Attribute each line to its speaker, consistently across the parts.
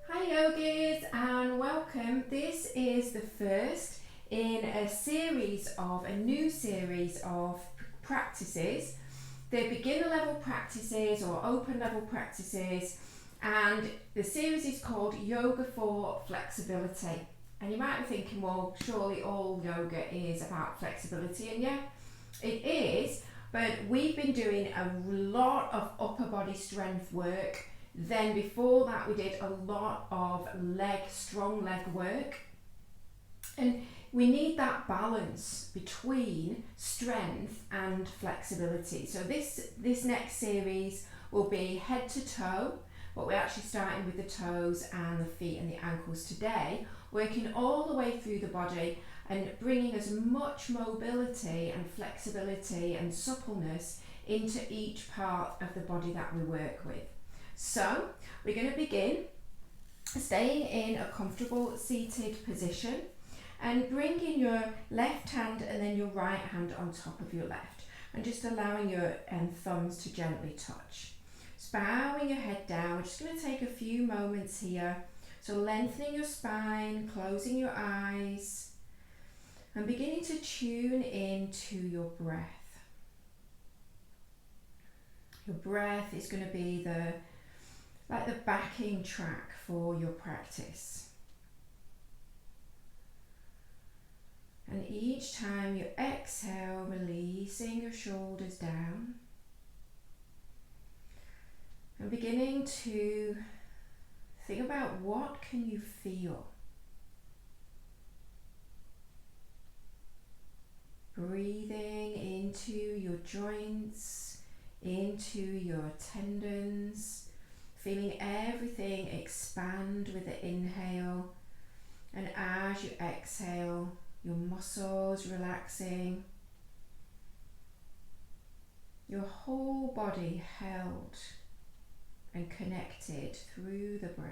Speaker 1: Hi yogis and welcome. This is the first in a new series of practices. They're beginner level practices or open level practices, and the series is called Yoga for Flexibility. And you might be thinking, well, surely all yoga is about flexibility, and yeah, it is, but we've been doing a lot of upper body strength work. Then before that we did a lot of strong leg work, and we need that balance between strength and flexibility. So this next series will be head to toe, but we're actually starting with the toes and the feet and the ankles today, working all the way through the body and bringing as much mobility and flexibility and suppleness into each part of the body that we work with. So we're going to begin staying in a comfortable seated position and bringing your left hand and then your right hand on top of your left, and just allowing your thumbs to gently touch. Just bowing your head down. We're just going to take a few moments here. So lengthening your spine, closing your eyes, and beginning to tune into your breath. Your breath is going to be the backing track for your practice. And each time you exhale, releasing your shoulders down and beginning to think about what can you feel. Breathing into your joints, into your tendons, feeling everything expand with the inhale, and as you exhale, your muscles relaxing, your whole body held and connected through the breath.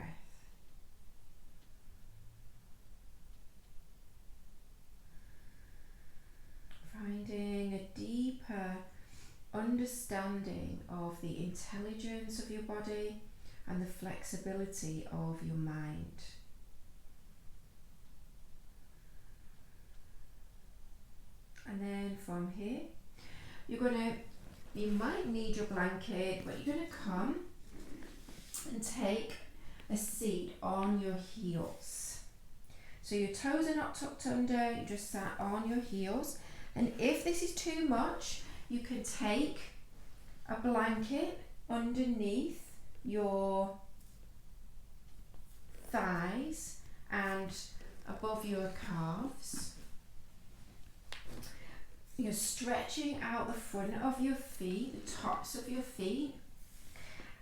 Speaker 1: Finding a deeper understanding of the intelligence of your body and the flexibility of your mind. And then from here, you might need your blanket, but you're going to come and take a seat on your heels. So your toes are not tucked under, you just sat on your heels. And if this is too much, you can take a blanket underneath your thighs and above your calves. You're stretching out the front of your feet, the tops of your feet.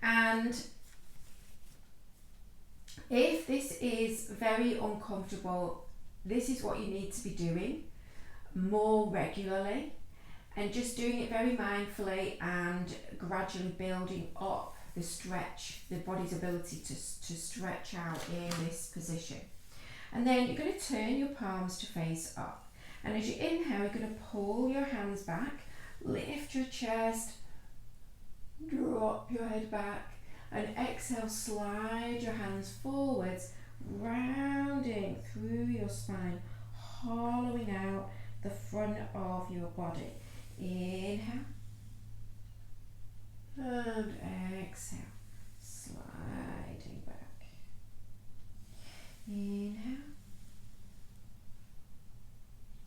Speaker 1: And if this is very uncomfortable, this is what you need to be doing more regularly, and just doing it very mindfully and gradually building up the body's ability to stretch out in this position. And then you're going to turn your palms to face up. And as you inhale, you're going to pull your hands back, lift your chest, drop your head back, and exhale, slide your hands forwards, rounding through your spine, hollowing out the front of your body. Inhale and exhale, sliding back. Inhale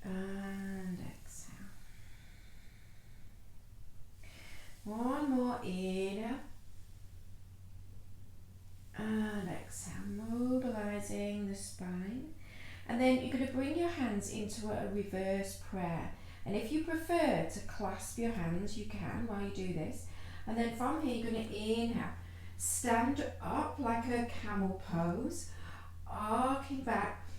Speaker 1: and exhale. One more. Inhale and exhale, mobilizing the spine. And then you're going to bring your hands into a reverse prayer. And if you prefer to clasp your hands, you can while you do this. And then from here, you're going to inhale, stand up like a camel pose, arcing back,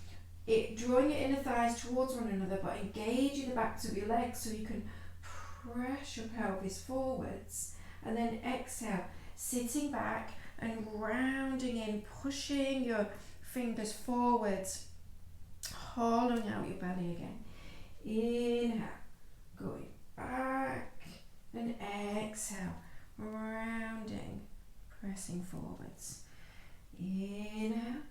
Speaker 1: drawing your inner thighs towards one another, but engaging the backs of your legs so you can press your pelvis forwards. And then exhale, sitting back and rounding in, pushing your fingers forwards, hollowing out your belly again. Inhale, going back, and exhale, rounding, pressing forwards. Inhale.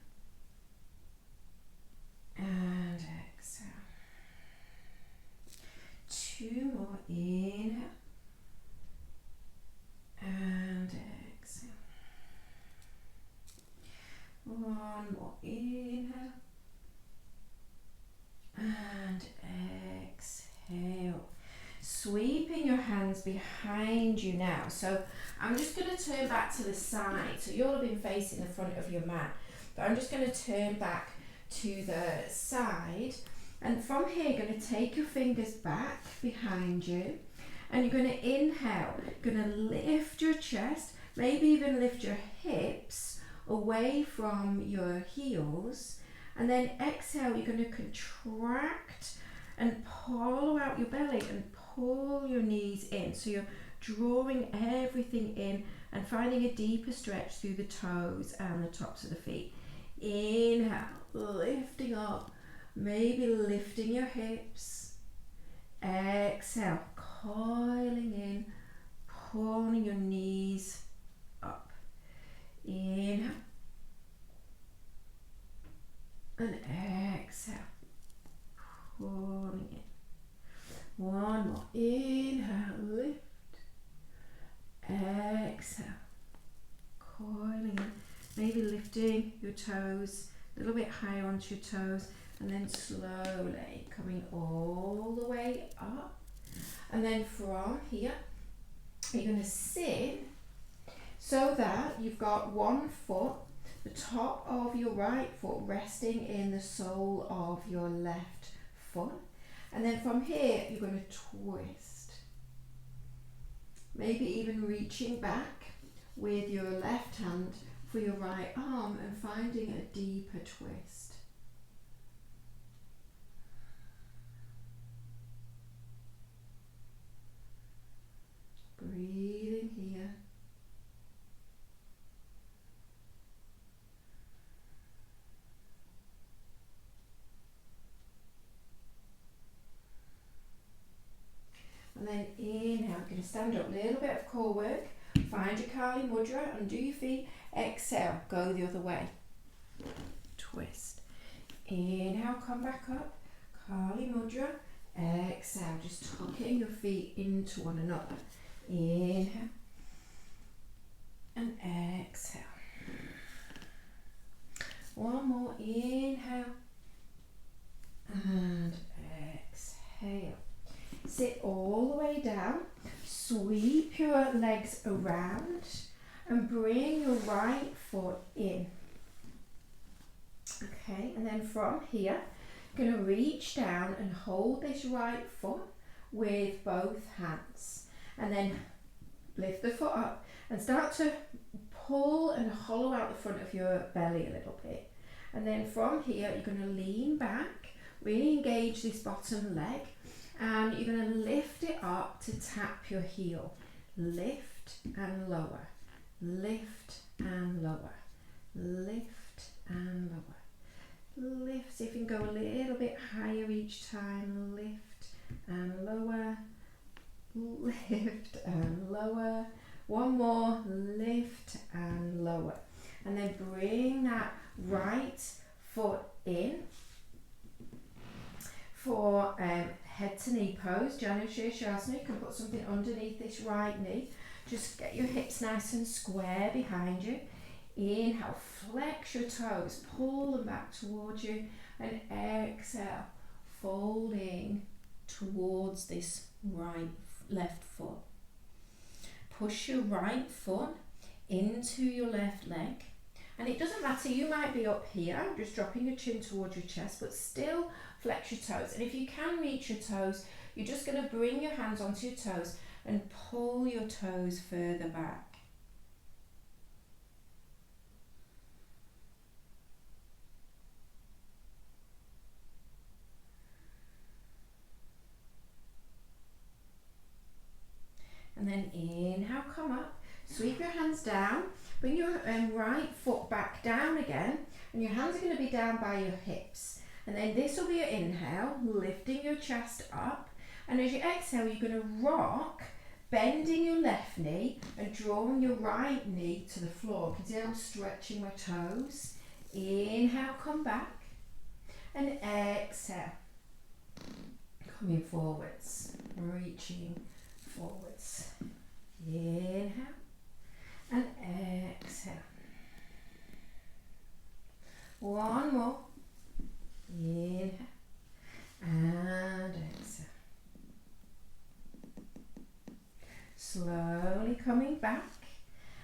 Speaker 1: And exhale. 2 more. Inhale. And exhale. 1 more. Inhale. And exhale. Sweeping your hands behind you now. So I'm just going to turn back to the side. So you'll have been facing the front of your mat. But I'm just going to turn back to the side. And from here, you're going to take your fingers back behind you. And you're going to inhale. You're going to lift your chest. Maybe even lift your hips away from your heels. And then exhale, you're going to contract and pull out your belly and pull your knees in. So you're drawing everything in and finding a deeper stretch through the toes and the tops of the feet. Inhale, lifting up, maybe lifting your hips. Exhale, coiling in, pulling your knees up. Inhale. And exhale, pulling in. 1 more. Inhale, lift. Exhale, coiling in. Maybe lifting your toes a little bit higher onto your toes, and then slowly coming all the way up. And then from here, you're going to sit so that you've got one foot, the top of your right foot resting in the sole of your left foot. And then from here, you're going to twist. Maybe even reaching back with your left hand for your right arm and finding a deeper twist. Breathing here. And then inhale, we're going to stand up, a little bit of core work. Find your Kali Mudra, undo your feet. Exhale, go the other way. Twist. Inhale, come back up. Kali Mudra. Exhale, just tucking your feet into one another. Inhale. And exhale. 1 more. Inhale. And exhale. Sit all the way down, sweep your legs around and bring your right foot in. Okay, and then from here, you're going to reach down and hold this right foot with both hands. And then lift the foot up and start to pull and hollow out the front of your belly a little bit. And then from here, you're going to lean back, really engage this bottom leg. And you're going to lift it up to tap your heel. Lift and lower. Lift and lower. Lift and lower. Lift. See if you can go a little bit higher each time. Lift and lower. Lift and lower. 1 more. Lift and lower. And then bring that right foot in for head to knee pose, Janu Shavasana. You can put something underneath this right knee. Just get your hips nice and square behind you. Inhale, flex your toes, pull them back towards you, and exhale, folding towards this left foot. Push your right foot into your left leg. And it doesn't matter, you might be up here, just dropping your chin towards your chest, but still flex your toes. And if you can reach your toes, you're just going to bring your hands onto your toes and pull your toes further back. And then inhale, come up, sweep your hands down. Bring your right foot back down again, and your hands are going to be down by your hips. And then this will be your inhale, lifting your chest up. And as you exhale, you're going to rock bending your left knee and drawing your right knee to the floor. You can see I'm stretching my toes. Inhale, come back. And exhale. Coming forwards, reaching forwards. Inhale and exhale. One more. Inhale and exhale. Slowly coming back,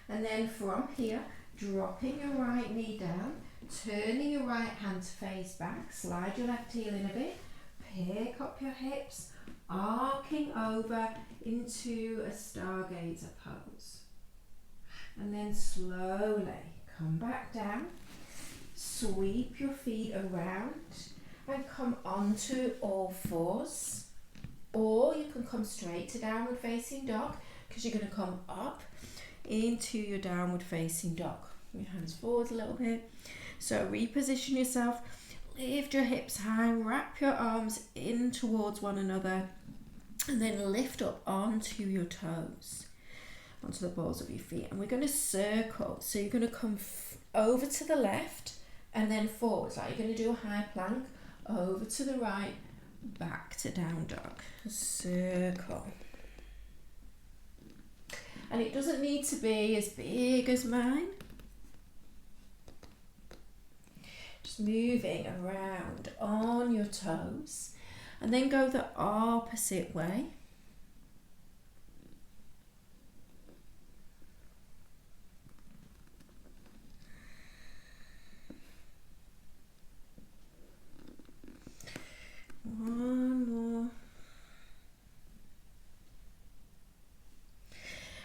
Speaker 1: and then from here, dropping your right knee down, turning your right hand to face back, slide your left heel in a bit, pick up your hips, arcing over into a stargazer pose. And then slowly come back down, sweep your feet around and come onto all fours. Or you can come straight to downward facing dog, because you're going to come up into your downward facing dog. Your hands forward a little bit. So reposition yourself, lift your hips high, wrap your arms in towards one another, and then lift up onto your toes, onto the balls of your feet. And we're going to circle. So you're going to come over to the left and then forwards. Like you're going to do a high plank, over to the right, back to down dog. Circle. And it doesn't need to be as big as mine. Just moving around on your toes, and then go the opposite way. One more.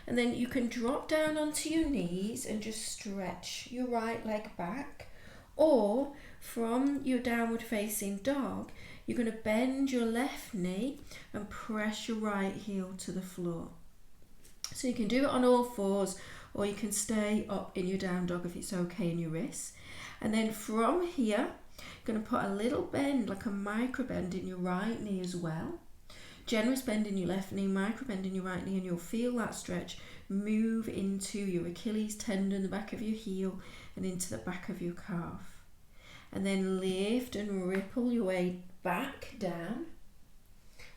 Speaker 1: And then you can drop down onto your knees and just stretch your right leg back. Or from your downward facing dog, you're going to bend your left knee and press your right heel to the floor. So you can do it on all fours, or you can stay up in your down dog if it's okay in your wrists. And then from here, you're going to put a little bend, like a micro bend in your right knee as well. Generous bend in your left knee, micro bend in your right knee, and you'll feel that stretch move into your Achilles tendon, the back of your heel, and into the back of your calf. And then lift and ripple your way back down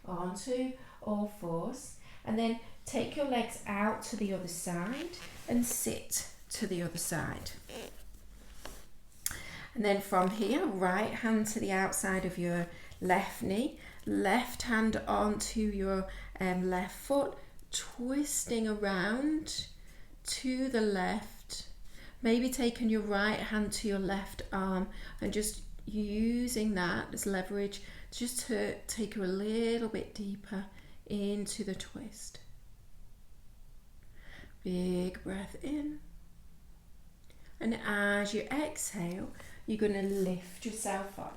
Speaker 1: onto all fours. And then take your legs out to the other side and sit to the other side. And then from here, right hand to the outside of your left knee, left hand onto your left foot, twisting around to the left, maybe taking your right hand to your left arm and just using that as leverage just to take you a little bit deeper into the twist. Big breath in, and as you exhale, you're going to lift yourself up.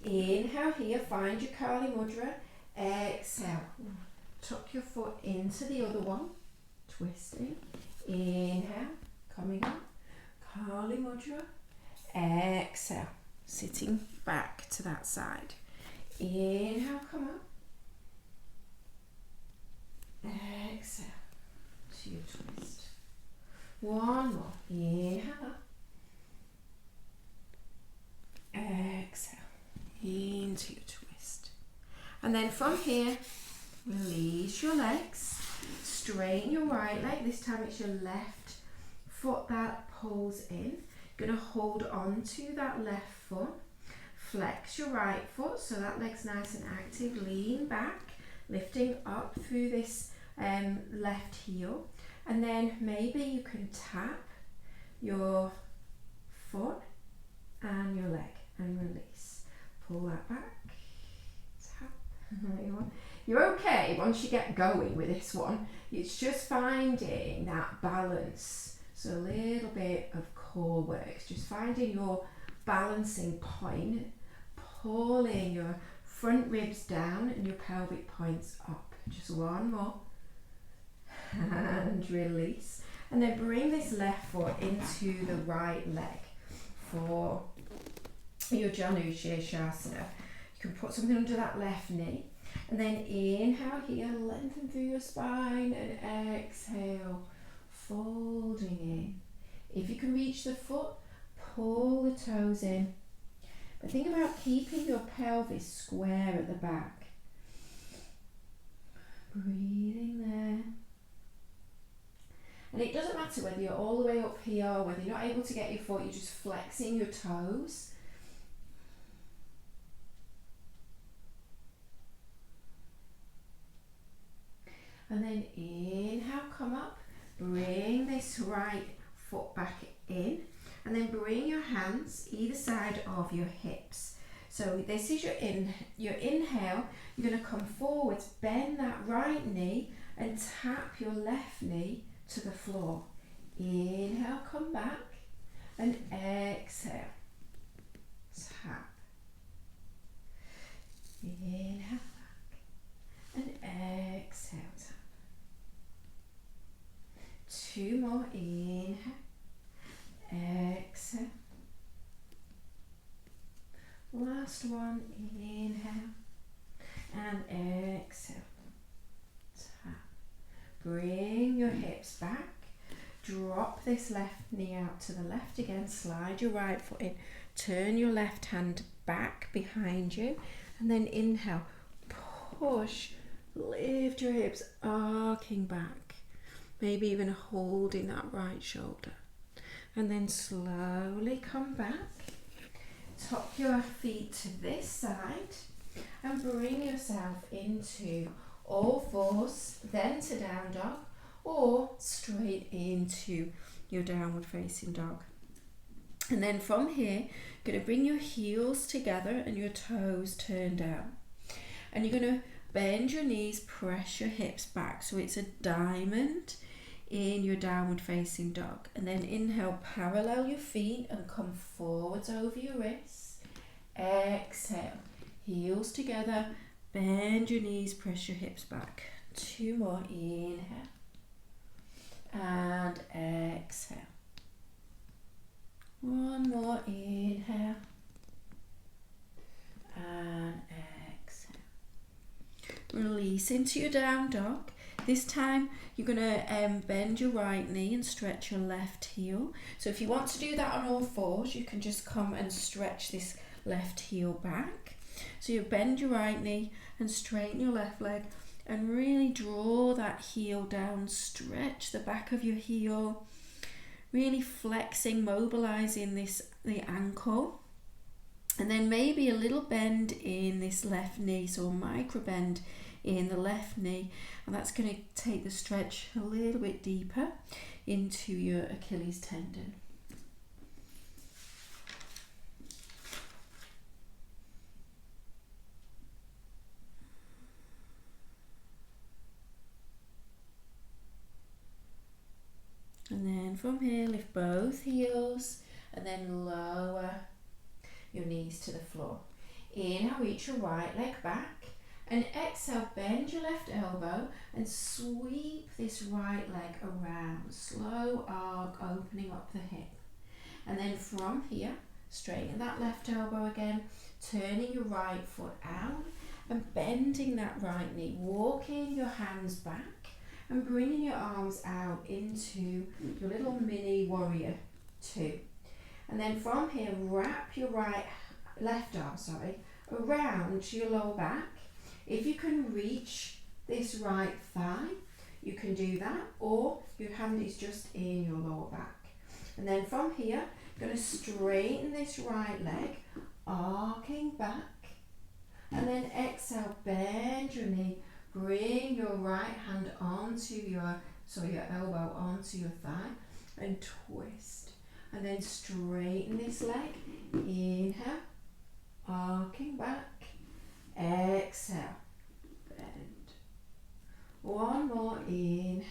Speaker 1: Inhale here, find your Kali Mudra. Exhale, tuck your foot into the other one, twisting. Inhale, coming up, Kali Mudra. Exhale, sitting back to that side. Inhale, come up. Exhale, to your twist. One more. Inhale up. Exhale into your twist. And then from here, release your legs. Straighten your right leg. This time it's your left foot that pulls in. You're going to hold on to that left foot. Flex your right foot so that leg's nice and active. Lean back, lifting up through this left heel. And then maybe you can tap your foot and your leg and release. Pull that back. Tap. You're okay once you get going with this one. It's just finding that balance. So a little bit of core work. It's just finding your balancing point, pulling your front ribs down and your pelvic points up. Just one more. And release. And then bring this left foot into the right leg for your Janu Shavasana. You can put something under that left knee. And then inhale here, lengthen through your spine, and exhale, folding in. If you can reach the foot, pull the toes in. But think about keeping your pelvis square at the back. Breathing there. And it doesn't matter whether you're all the way up here or whether you're not able to get your foot, you're just flexing your toes. And then inhale, come up, bring this right foot back in, and then bring your hands either side of your hips. So this is your inhale, you're going to come forwards, bend that right knee and tap your left knee to the floor. Inhale, come back, and exhale, tap. Inhale back, and exhale, tap. 2 more, inhale, exhale. Last one, inhale, and exhale, tap. Bring your hips back, drop this left knee out to the left again, slide your right foot in, turn your left hand back behind you, and then inhale, push, lift your hips, arcing back, maybe even holding that right shoulder, and then slowly come back, tuck your feet to this side, and bring yourself into all fours, then to down dog, or straight into your downward facing dog. And then from here, you're going to bring your heels together and your toes turn down. And you're going to bend your knees, press your hips back, so it's a diamond in your downward facing dog. And then inhale, parallel your feet and come forwards over your wrists. Exhale, heels together, bend your knees, press your hips back. 2 more, inhale, and exhale. 1 more, inhale, and exhale. Release into your down dog. This time you're going to bend your right knee and stretch your left heel. So if you want to do that on all fours, you can just come and stretch this left heel back. So you bend your right knee and straighten your left leg and really draw that heel down, stretch the back of your heel, really flexing, mobilizing the ankle, and then maybe a little bend in this left knee, so a micro bend in the left knee, and that's going to take the stretch a little bit deeper into your Achilles tendon. And then from here, lift both heels and then lower your knees to the floor. Inhale, reach your right leg back, and exhale, bend your left elbow and sweep this right leg around. Slow arc, opening up the hip. And then from here, straighten that left elbow again, turning your right foot out and bending that right knee, walking your hands back and bringing your arms out into your little mini warrior 2. And then from here, wrap your left arm around your lower back. If you can reach this right thigh, you can do that, or your hand is just in your lower back. And then from here, you're going to straighten this right leg, arcing back, and then exhale, bend your knee, bring your right hand onto your elbow onto your thigh and twist. And then straighten this leg, inhale, arcing back, exhale, bend. 1 more, inhale,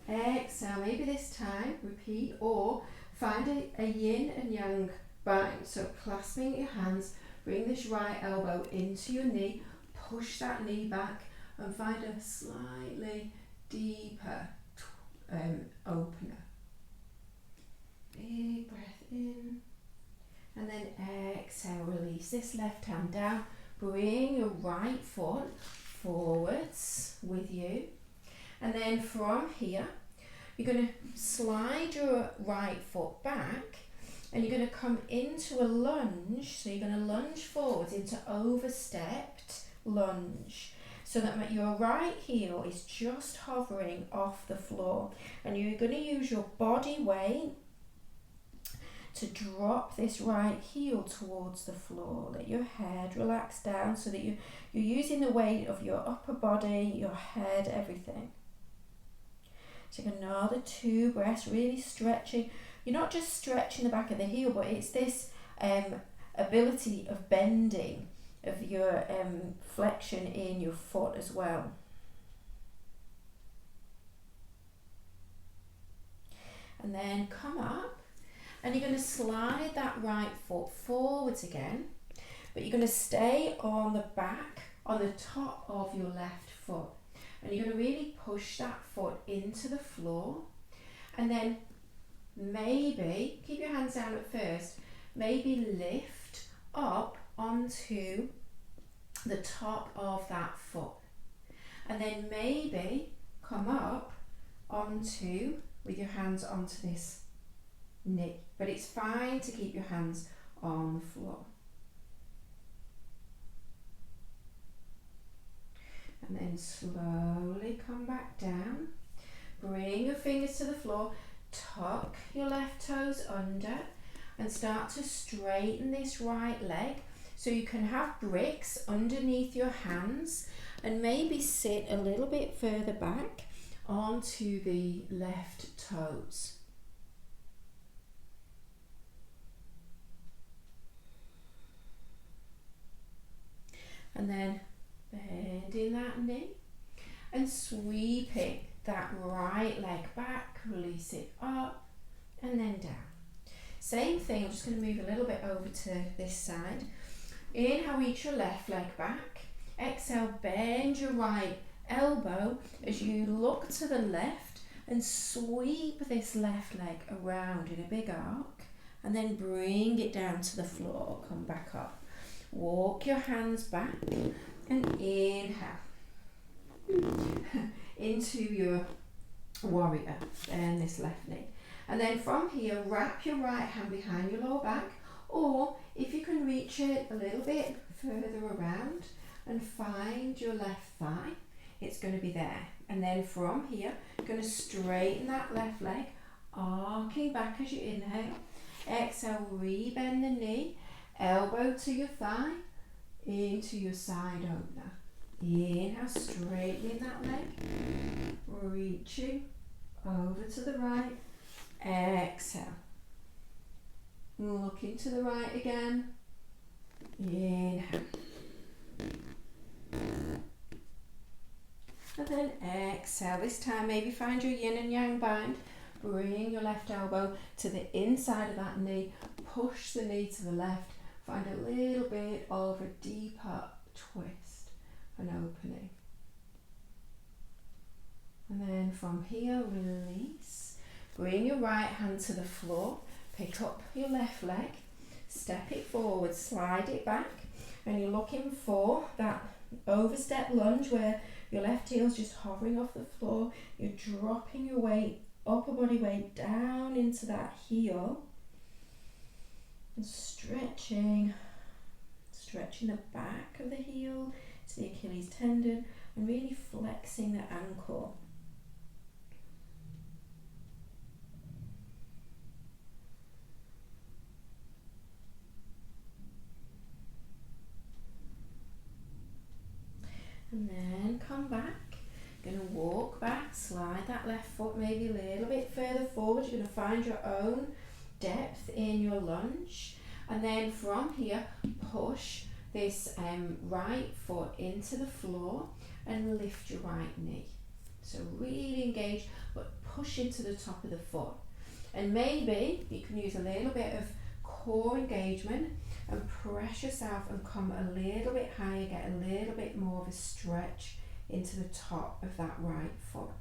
Speaker 1: exhale, maybe this time repeat, or find a yin and yang bind, so clasping your hands, bring this right elbow into your knee, push that knee back and find a slightly deeper opener. Big breath in, And then exhale, release this left hand down. Bring your right foot forwards with you. And then from here, you're going to slide your right foot back and you're going to come into a lunge. So you're going to lunge forwards into overstepped lunge, so that your right heel is just hovering off the floor. And you're going to use your body weight to drop this right heel towards the floor. Let your head relax down so that you're using the weight of your upper body, your head, everything. Take another 2 breaths, really stretching. You're not just stretching the back of the heel, but it's this ability of bending of your flexion in your foot as well. And then come up. And you're going to slide that right foot forwards again, but you're going to stay on the back, on the top of your left foot. And you're going to really push that foot into the floor. And then maybe, keep your hands down at first, maybe lift up onto the top of that foot. And then maybe come up onto, with your hands onto this knee, but it's fine to keep your hands on the floor. And then slowly come back down. Bring your fingers to the floor, tuck your left toes under and start to straighten this right leg so you can have bricks underneath your hands and maybe sit a little bit further back onto the left toes. And then bending that knee and sweeping that right leg back, release it up and then down. Same thing, I'm just going to move a little bit over to this side. Inhale, reach your left leg back. Exhale, bend your right elbow as you look to the left and sweep this left leg around in a big arc and then bring it down to the floor, come back up. Walk your hands back and inhale into your warrior, bend this left knee. And then from here, wrap your right hand behind your lower back, or if you can reach it a little bit further around and find your left thigh, it's going to be there. And then from here, you're going to straighten that left leg, arcing back as you inhale. Exhale, re-bend the knee, elbow to your thigh, into your side opener. Inhale, straightening that leg, reaching over to the right. Exhale, looking to the right again. Inhale. And then exhale. This time maybe find your yin and yang bind. Bring your left elbow to the inside of that knee. Push the knee to the left. Find a little bit of a deeper twist, an opening. And then from here, release. Bring your right hand to the floor. Pick up your left leg. Step it forward, slide it back. And you're looking for that overstep lunge where your left heel is just hovering off the floor. You're dropping your weight, upper body weight down into that heel. And stretching the back of the heel to the Achilles tendon and really flexing the ankle. And then come back. You're going to walk back, slide that left foot maybe a little bit further forward. You're going to find your own depth in your lunge. And then from here, push this right foot into the floor and lift your right knee. So really engage, but push into the top of the foot. And maybe you can use a little bit of core engagement and press yourself and come a little bit higher, get a little bit more of a stretch into the top of that right foot.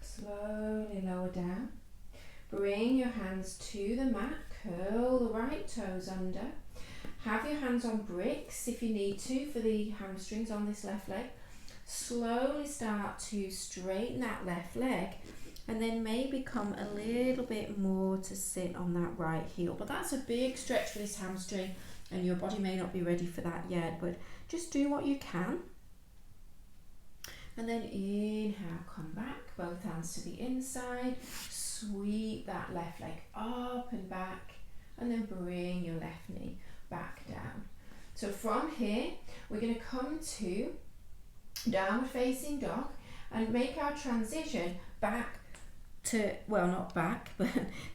Speaker 1: Slowly lower down. Bring your hands to the mat, curl the right toes under. Have your hands on bricks if you need to for the hamstrings on this left leg. Slowly start to straighten that left leg, and then maybe come a little bit more to sit on that right heel. But that's a big stretch for this hamstring, and your body may not be ready for that yet, but just do what you can. And then inhale, come back, both hands to the inside, sweep that left leg up and back, and then bring your left knee back down. So from here, we're going to come to downward facing dog and make our transition back to, well, not back, but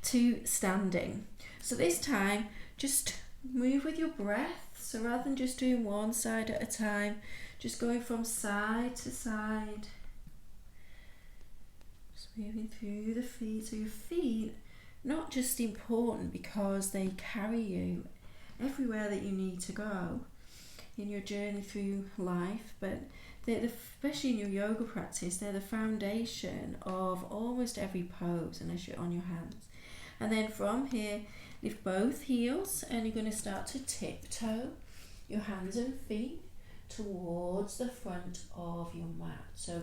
Speaker 1: to standing. So this time, just move with your breath. So rather than just doing one side at a time, just going from side to side. Just moving through the feet. So your feet, not just important because they carry you everywhere that you need to go in your journey through life, but especially in your yoga practice, they're the foundation of almost every pose unless you're on your hands. And then from here, lift both heels and you're going to start to tiptoe your hands and feet towards the front of your mat. So you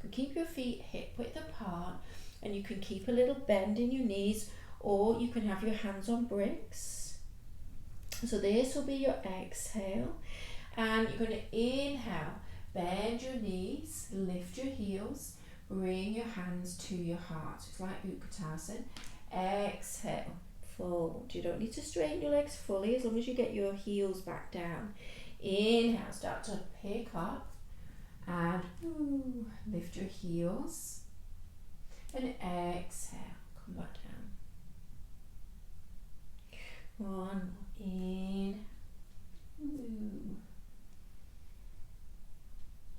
Speaker 1: can keep your feet hip width apart, and you can keep a little bend in your knees, or you can have your hands on bricks. So this will be your exhale, and you're going to inhale, bend your knees, lift your heels, bring your hands to your heart. So it's like Utkatasana. Exhale, fold. You don't need to straighten your legs fully as long as you get your heels back down. Inhale, start to pick up and lift your heels, and exhale, come back down. One, in,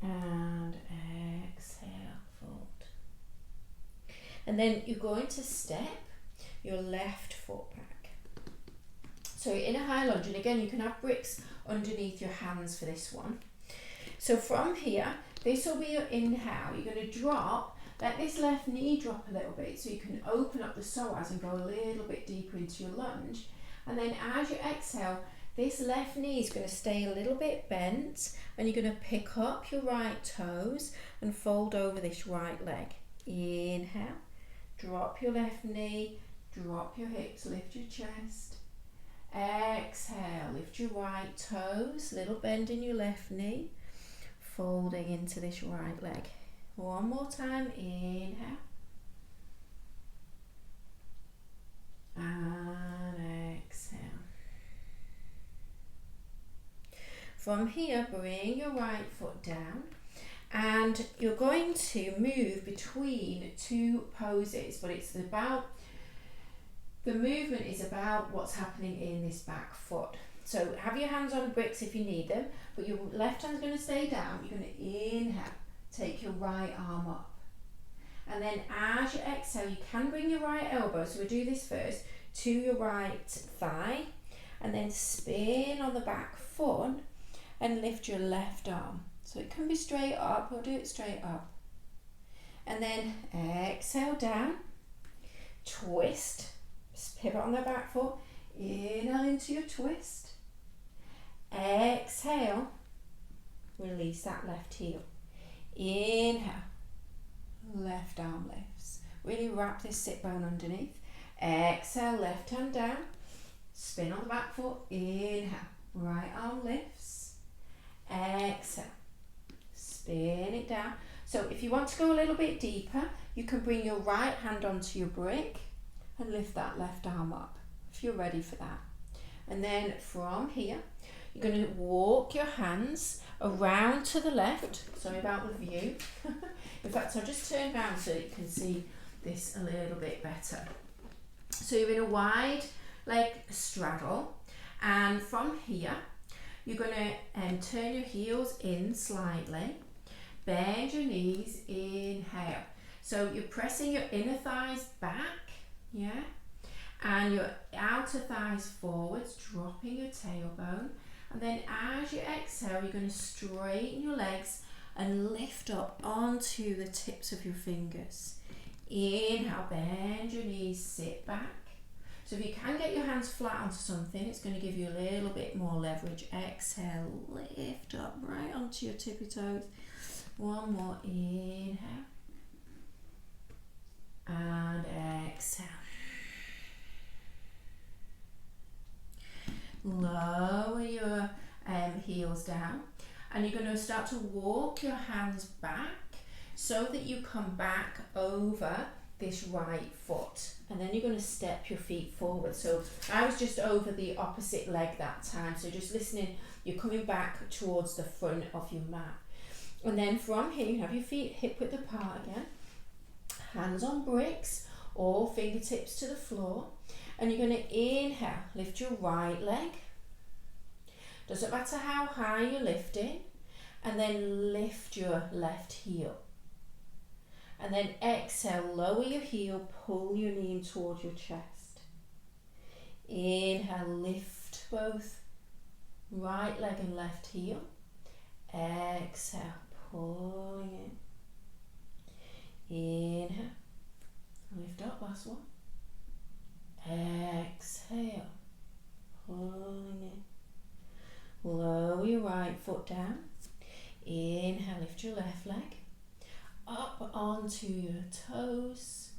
Speaker 1: and exhale, fold. And then you're going to step your left foot back. So you're in a high lunge, and again you can have bricks underneath your hands for this one. So from here, this will be your inhale. You're going to drop, let this left knee drop a little bit so you can open up the psoas and go a little bit deeper into your lunge. And then as you exhale, this left knee is going to stay a little bit bent, and you're going to pick up your right toes and fold over this right leg. Inhale, drop your left knee, drop your hips, lift your chest. Exhale, lift your right toes, little bend in your left knee, folding into this right leg. One more time, inhale. And exhale. From here, bring your right foot down, and you're going to move between two poses, but it's about, the movement is about what's happening in this back foot. So have your hands on bricks if you need them, but your left hand's going to stay down. You're going to inhale, take your right arm up. And then as you exhale, you can bring your right elbow, so we'll do this first, to your right thigh, and then spin on the back foot and lift your left arm. So it can be straight up, or do it straight up. And then exhale down, twist, pivot on the back foot, inhale into your twist, exhale, release that left heel, inhale, left arm lifts, really wrap this sit bone underneath, exhale, left hand down, spin on the back foot, inhale, right arm lifts, exhale, spin it down. So if you want to go a little bit deeper, you can bring your right hand onto your brick and lift that left arm up if you're ready for that. And then from here, you're going to walk your hands around to the left. Sorry about the view. In fact, I'll just turn around so you can see this a little bit better. So you're in a wide leg straddle, and from here, you're going to turn your heels in slightly, bend your knees, inhale. So you're pressing your inner thighs back, yeah, and your outer thighs forwards, dropping your tailbone. And then as you exhale, you're going to straighten your legs and lift up onto the tips of your fingers. Inhale, bend your knees, sit back. So if you can get your hands flat onto something, it's going to give you a little bit more leverage. Exhale, lift up right onto your tippy toes. One more, inhale. And exhale. Lower your heels down, and you're going to start to walk your hands back so that you come back over this right foot, and then you're going to step your feet forward. So I was just over the opposite leg that time, so just listening, you're coming back towards the front of your mat. And then from here you have your feet hip width apart again, hands on bricks or fingertips to the floor, and you're going to inhale, lift your right leg, doesn't matter how high you're lifting, and then lift your left heel. And then exhale, lower your heel, pull your knee in towards your chest. Inhale, lift both right leg and left heel. Exhale, pulling in. Inhale, lift up, last one. Exhale, pulling in. Lower your right foot down. Inhale, lift your left leg up onto your toes.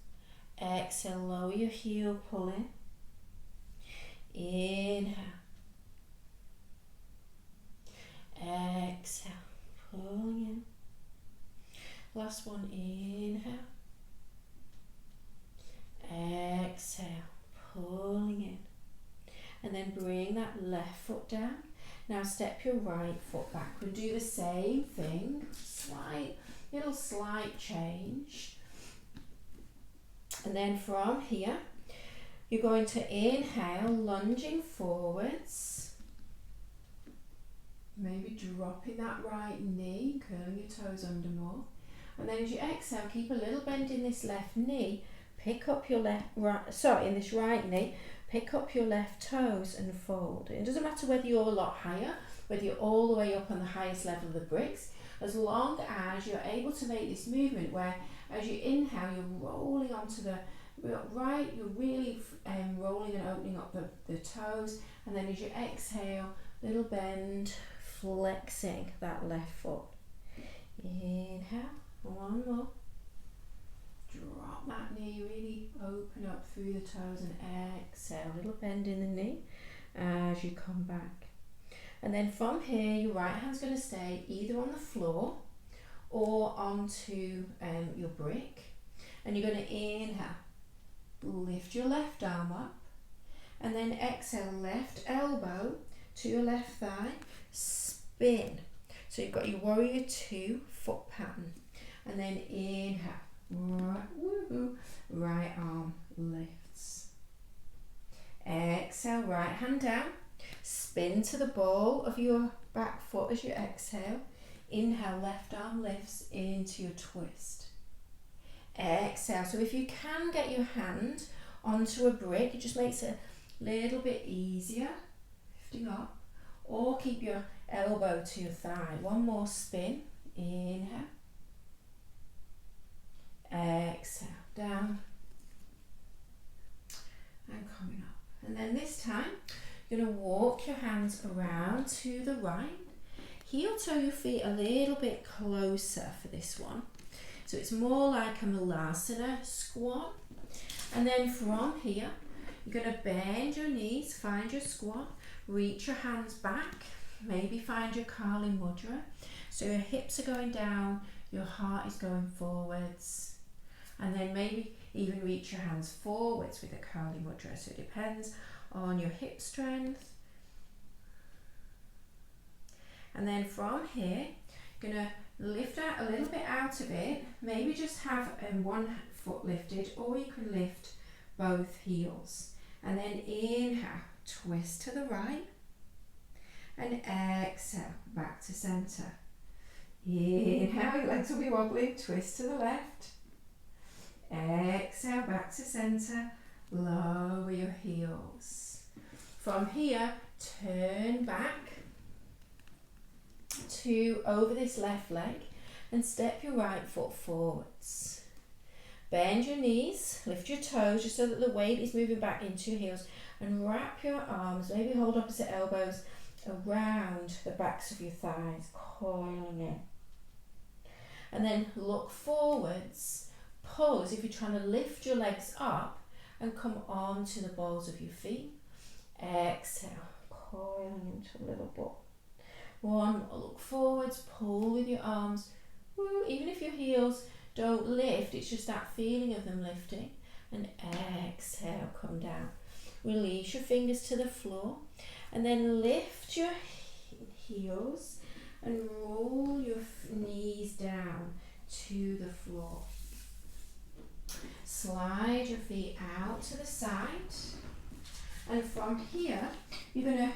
Speaker 1: Exhale, lower your heel, pull in. Inhale. Exhale, pulling in. Last one, inhale. Exhale, pulling in. And then bring that left foot down. Now step your right foot back. We'll do the same thing. Slight change. And then from here, you're going to inhale, lunging forwards. Maybe dropping that right knee, curling your toes under more. And then as you exhale, keep a little bend in this left knee. Pick up your in this right knee. Pick up your left toes and fold. It doesn't matter whether you're a lot higher, whether you're all the way up on the highest level of the bricks, as long as you're able to make this movement where as you inhale, you're rolling onto the right, you're really rolling and opening up the toes, and then as you exhale, little bend, flexing that left foot. Inhale, one more. Drop that knee, really open up through the toes, and exhale, little bend in the knee as you come back. And then from here, your right hand's going to stay either on the floor or onto your brick. And you're going to inhale, lift your left arm up, and then exhale, left elbow to your left thigh, spin. So you've got your warrior 2 foot pattern. And then inhale. Right arm lifts. Exhale, right hand down. Spin to the ball of your back foot as you exhale. Inhale, left arm lifts into your twist. Exhale. So if you can get your hand onto a brick, it just makes it a little bit easier. Lifting up. Or keep your elbow to your thigh. One more spin. Inhale. Exhale, down and coming up. And then this time, you're going to walk your hands around to the right. Heel toe your feet a little bit closer for this one. So it's more like a Malasana squat. And then from here, you're going to bend your knees, find your squat, reach your hands back, maybe find your Kali Mudra. So your hips are going down, your heart is going forwards. And then maybe even reach your hands forwards with a Kali Mudra. So it depends on your hip strength. And then from here, you're going to lift out a little bit out of it. Maybe just have one foot lifted, or you can lift both heels. And then inhale, twist to the right. And exhale, back to center. Inhale, your legs will be wobbling, twist to the left. Exhale, back to center, lower your heels. From here, turn back to over this left leg and step your right foot forwards. Bend your knees, lift your toes just so that the weight is moving back into your heels, and wrap your arms, maybe hold opposite elbows around the backs of your thighs, coiling in. And then look forwards, pull as if you're trying to lift your legs up and come onto the balls of your feet. Exhale, coiling into a little ball. One, look forwards, pull with your arms. Woo, even if your heels don't lift, it's just that feeling of them lifting. And exhale, come down. Release your fingers to the floor, and then lift your heels and roll your knees down to the floor. Slide your feet out to the side, and from here you're going to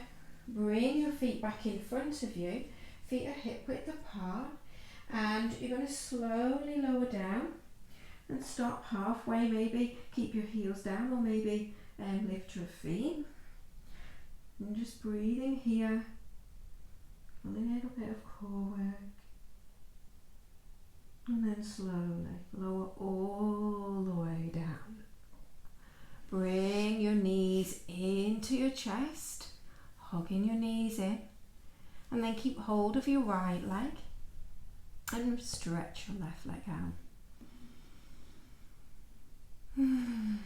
Speaker 1: bring your feet back in front of you. Feet are hip width apart, and you're going to slowly lower down and stop halfway. Maybe keep your heels down, or maybe lift your feet. And just breathing here, a little bit of core work, and then slowly lower all the way down. Bring your knees into your chest, hugging your knees in, and then keep hold of your right leg and stretch your left leg out. And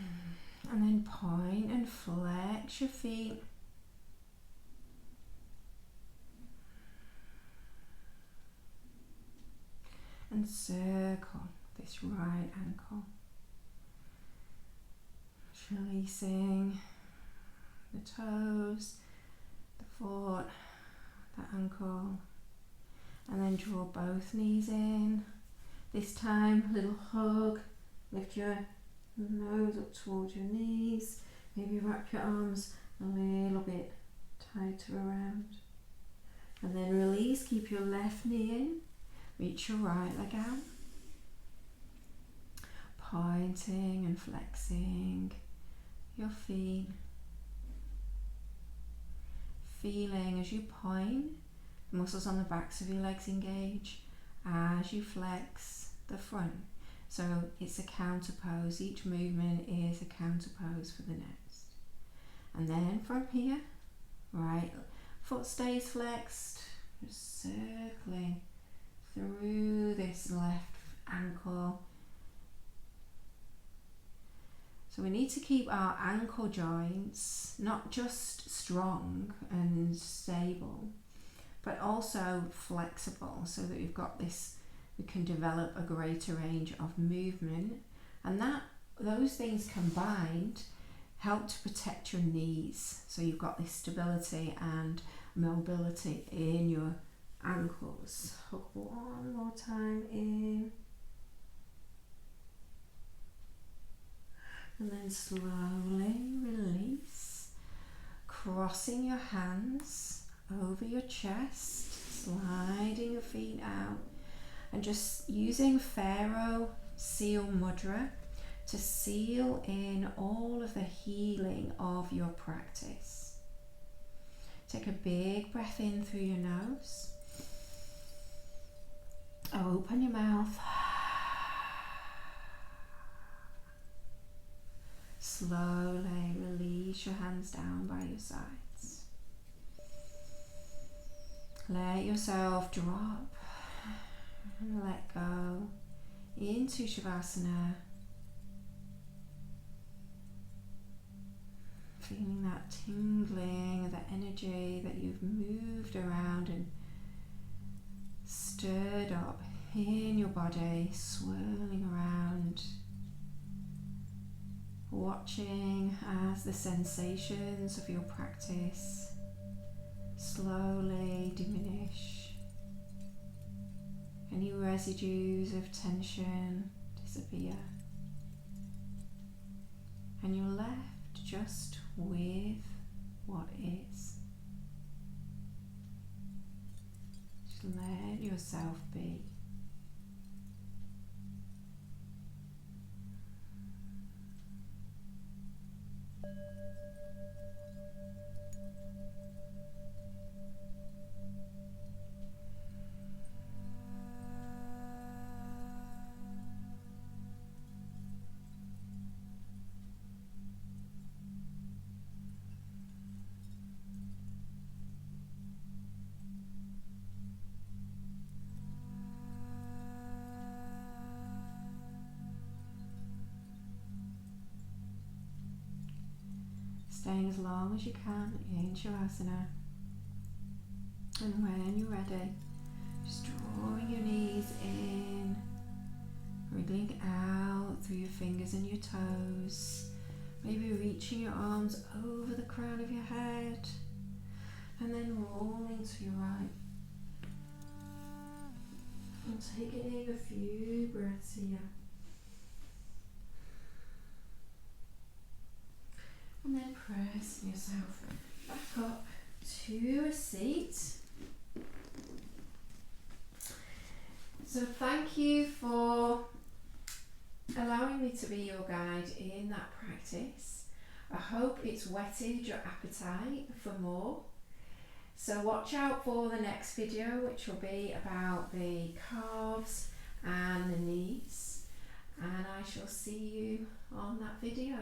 Speaker 1: then point and flex your feet. And circle this right ankle. Releasing the toes, the foot, the ankle, and then draw both knees in. This time, a little hug. Lift your nose up towards your knees. Maybe wrap your arms a little bit tighter around. And then release. Keep your left knee in. Reach your right leg out. Pointing and flexing your feet. Feeling as you point, the muscles on the backs of your legs engage as you flex the front. So it's a counter pose. Each movement is a counter pose for the next. And then from here, right foot stays flexed, just circling through this left ankle. So we need to keep our ankle joints not just strong and stable, but also flexible, so that we've got this, we can develop a greater range of movement, and that those things combined help to protect your knees, so you've got this stability and mobility in your ankles. Hug one more time in, and then slowly release, crossing your hands over your chest, sliding your feet out, and just using Pharaoh Seal Mudra to seal in all of the healing of your practice. Take a big breath in through your nose. Open your mouth. Slowly release your hands down by your sides. Let yourself drop and let go into Shavasana. Feeling that tingling of the energy that you've moved around and stirred up in your body, swirling around. Watching as the sensations of your practice slowly diminish. Any residues of tension disappear, and you're left just with what is. Just let yourself be. staying as long as you can in Shavasana. And when you're ready, just drawing your knees in, wriggling out through your fingers and your toes, maybe reaching your arms over the crown of your head, and then rolling to your right. And taking in a few breaths here. And then pressing yourself back up to a seat. So thank you for allowing me to be your guide in that practice. I hope it's whetted your appetite for more. So watch out for the next video, which will be about the calves and the knees, and I shall see you on that video.